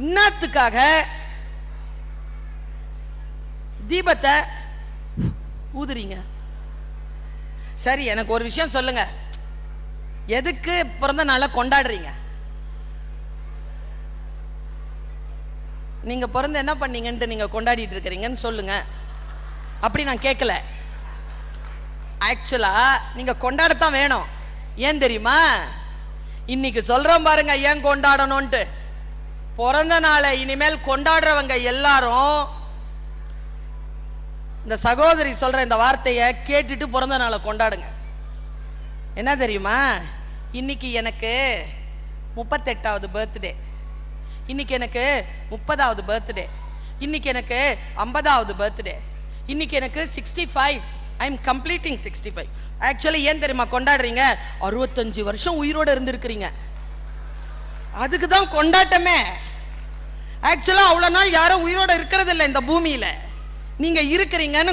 இன்னத்துக்காக தீபத்தை ஊதுறீங்க? சரி, எனக்கு ஒரு விஷயம் சொல்லுங்க, எதுக்கு பிறந்த நாளை கொண்டாடுறீங்க? நீங்க பிறந்த என்ன பண்ணீங்கன்னு நீங்க கொண்டாடிட்டு இருக்கிறீங்கன்னு சொல்லுங்க. அப்படி நான் கேட்கல. ஆக்சுவலா நீங்க கொண்டாடத்தான் வேணும். ஏன் தெரியுமா? இன்னைக்கு சொல்றோம் பாருங்க ஏன் கொண்டாடணும்ட்டு. பிறந்த நாளை இனிமேல் கொண்டாடுறவங்க எல்லாரும் இந்த சகோதரி சொல்ற இந்த வார்த்தையை கேட்டுட்டு பிறந்த நாளை கொண்டாடுங்க. என்ன தெரியுமா? இன்னைக்கு எனக்கு 38வது பர்த்டே, இன்னைக்கு எனக்கு 30வது பர்த்டே, இன்னைக்கு எனக்கு 50வது பர்த்டே, இன்னைக்கு எனக்கு 65. I am completing 65. ஆக்சுவலி ஏன் தெரியுமா கொண்டாடுறீங்க? 65 வருஷம் உயிரோட இருந்திருக்கிறீங்க, அதுக்கு தான் கொண்டாட்டமே. ஆக்சுவலா அவ்வளவு நாள் யாரும் உயிரோட இருக்கிறது இல்லை இந்த பூமியில, நீங்க இருக்கிறீங்கன்னு